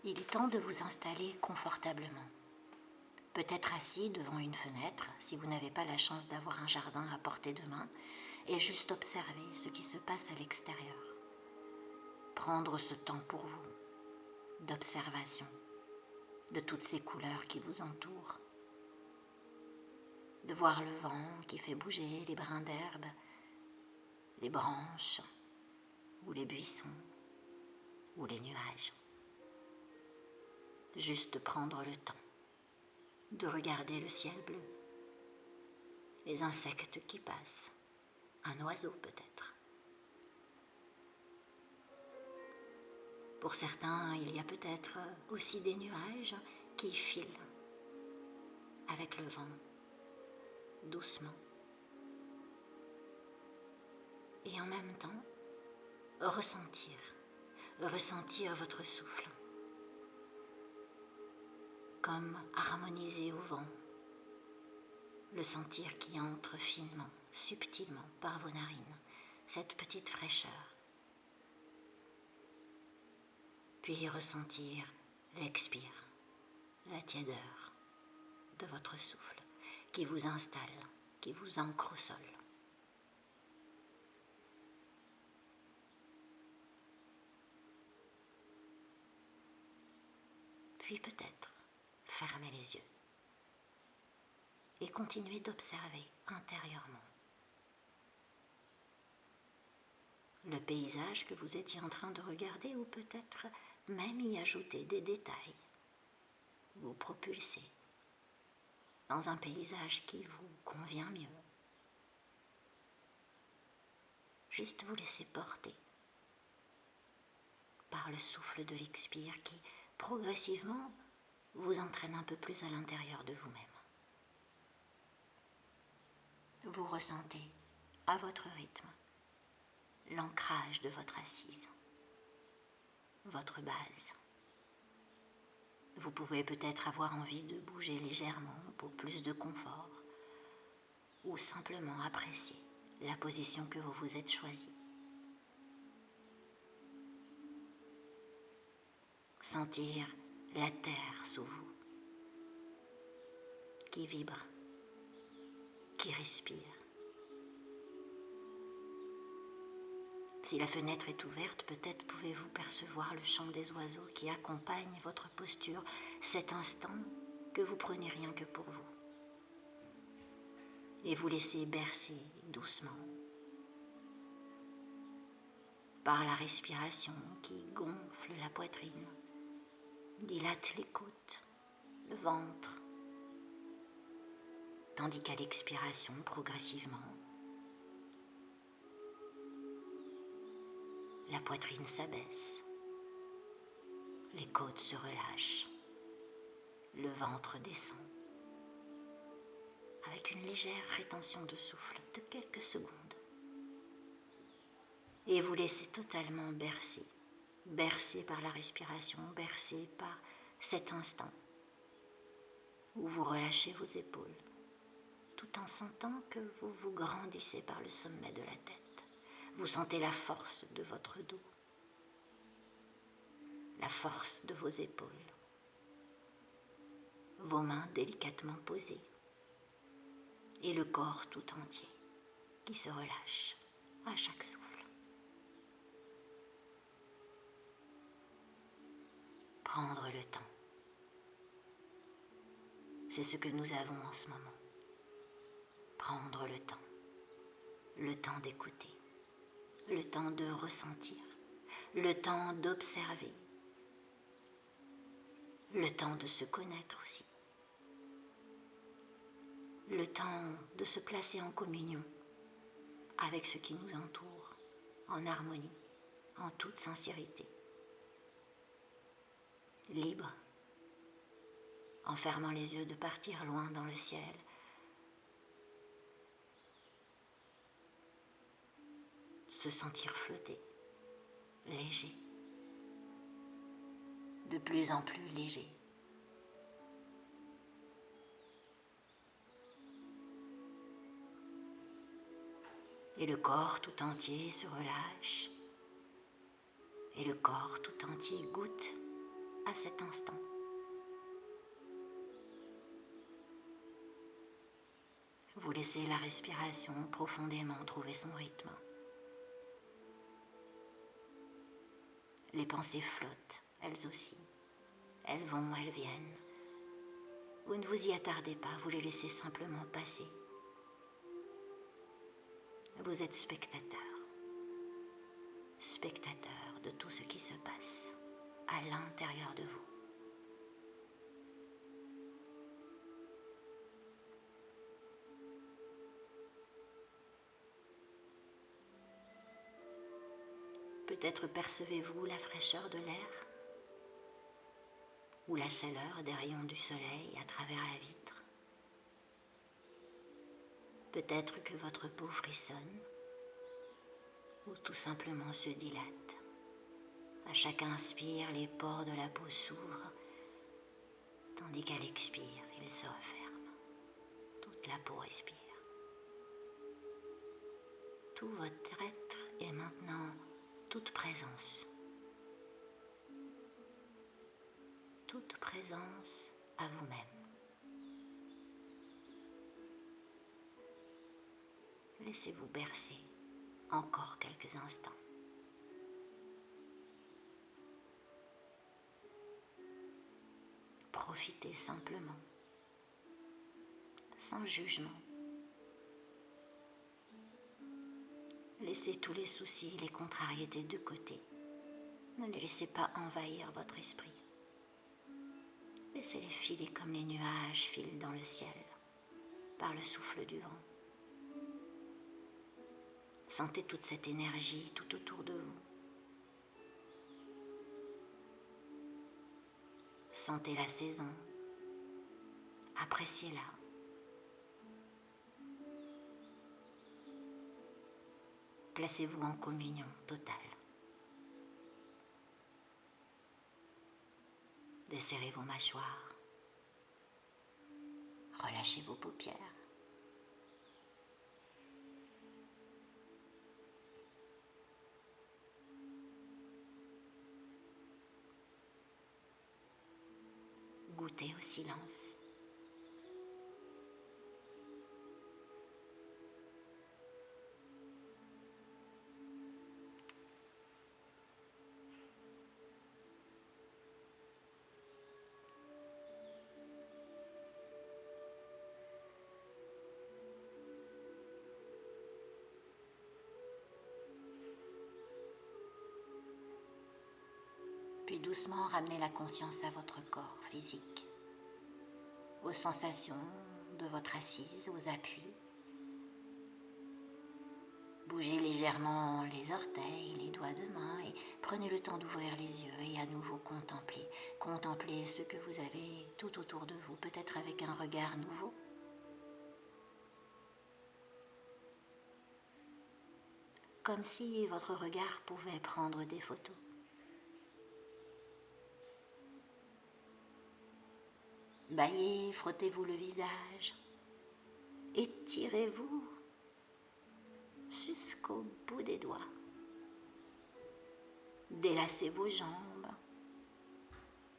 Il est temps de vous installer confortablement. Peut-être assis devant une fenêtre, si vous n'avez pas la chance d'avoir un jardin à portée de main, et juste observer ce qui se passe à l'extérieur. Prendre ce temps pour vous, d'observation, de toutes ces couleurs qui vous entourent. De voir le vent qui fait bouger les brins d'herbe, les branches, ou les buissons, ou les nuages. Juste prendre le temps de regarder le ciel bleu, les insectes qui passent, un oiseau peut-être. Pour certains, il y a peut-être aussi des nuages qui filent avec le vent, doucement. Et en même temps, ressentir votre souffle, comme harmonisé au vent, le sentir qui entre finement, subtilement par vos narines, cette petite fraîcheur. Puis ressentir l'expire, la tiédeur de votre souffle qui vous installe, qui vous ancre au sol. Puis peut-être fermez les yeux et continuez d'observer intérieurement le paysage que vous étiez en train de regarder, ou peut-être même y ajouter des détails. Vous propulsez dans un paysage qui vous convient mieux. Juste vous laisser porter par le souffle de l'expire qui, progressivement, vous entraîne un peu plus à l'intérieur de vous-même. Vous ressentez, à votre rythme, l'ancrage de votre assise, votre base. Vous pouvez peut-être avoir envie de bouger légèrement pour plus de confort, ou simplement apprécier la position que vous vous êtes choisie. Sentir la terre sous vous, qui vibre, qui respire. Si la fenêtre est ouverte, peut-être pouvez-vous percevoir le chant des oiseaux qui accompagne votre posture, cet instant que vous prenez rien que pour vous. Et vous laissez bercer doucement par la respiration qui gonfle la poitrine, dilate les côtes, le ventre, tandis qu'à l'expiration, progressivement, la poitrine s'abaisse, les côtes se relâchent, le ventre descend, avec une légère rétention de souffle de quelques secondes. Et vous laissez totalement bercé par la respiration, bercé par cet instant où vous relâchez vos épaules, tout en sentant que vous vous grandissez par le sommet de la tête. Vous sentez la force de votre dos, la force de vos épaules, vos mains délicatement posées, et le corps tout entier qui se relâche à chaque souffle. Prendre le temps. C'est ce que nous avons en ce moment. Prendre le temps d'écouter, le temps de ressentir, le temps d'observer, le temps de se connaître aussi, le temps de se placer en communion avec ce qui nous entoure, en harmonie, en toute sincérité. Libre, en fermant les yeux, de partir loin dans le ciel, se sentir flotter, léger, de plus en plus léger. Et le corps tout entier se relâche, et le corps tout entier goûte à cet instant. Vous laissez la respiration profondément trouver son rythme. Les pensées flottent, elles aussi. Elles vont, elles viennent. Vous ne vous y attardez pas, vous les laissez simplement passer. Vous êtes spectateur. Spectateur de tout ce qui se passe à l'intérieur de vous. Peut-être percevez-vous la fraîcheur de l'air ou la chaleur des rayons du soleil à travers la vitre. Peut-être que votre peau frissonne ou tout simplement se dilate. À chaque inspire, les pores de la peau s'ouvrent, tandis qu'à l'expire, ils se referment. Toute la peau respire. Tout votre être est maintenant toute présence. Toute présence à vous-même. Laissez-vous bercer encore quelques instants. Profitez simplement, sans jugement. Laissez tous les soucis, les contrariétés de côté. Ne les laissez pas envahir votre esprit. Laissez-les filer comme les nuages filent dans le ciel, par le souffle du vent. Sentez toute cette énergie tout autour de vous. Sentez la saison. Appréciez-la. Placez-vous en communion totale. Desserrez vos mâchoires. Relâchez vos paupières. Goûtez au silence. Puis doucement ramenez la conscience à votre corps physique, aux sensations de votre assise, aux appuis. Bougez légèrement les orteils, les doigts de main et prenez le temps d'ouvrir les yeux et à nouveau contempler. Contemplez ce que vous avez tout autour de vous, peut-être avec un regard nouveau. Comme si votre regard pouvait prendre des photos. Bâillez, frottez-vous le visage, étirez-vous jusqu'au bout des doigts. Délassez vos jambes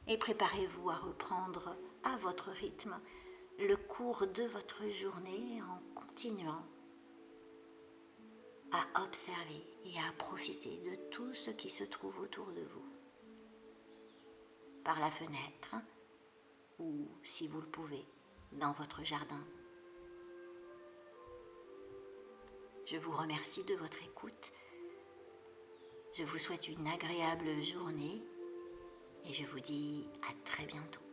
et préparez-vous à reprendre à votre rythme le cours de votre journée en continuant à observer et à profiter de tout ce qui se trouve autour de vous. Par la fenêtre ou, si vous le pouvez, dans votre jardin. Je vous remercie de votre écoute. Je vous souhaite une agréable journée et je vous dis à très bientôt.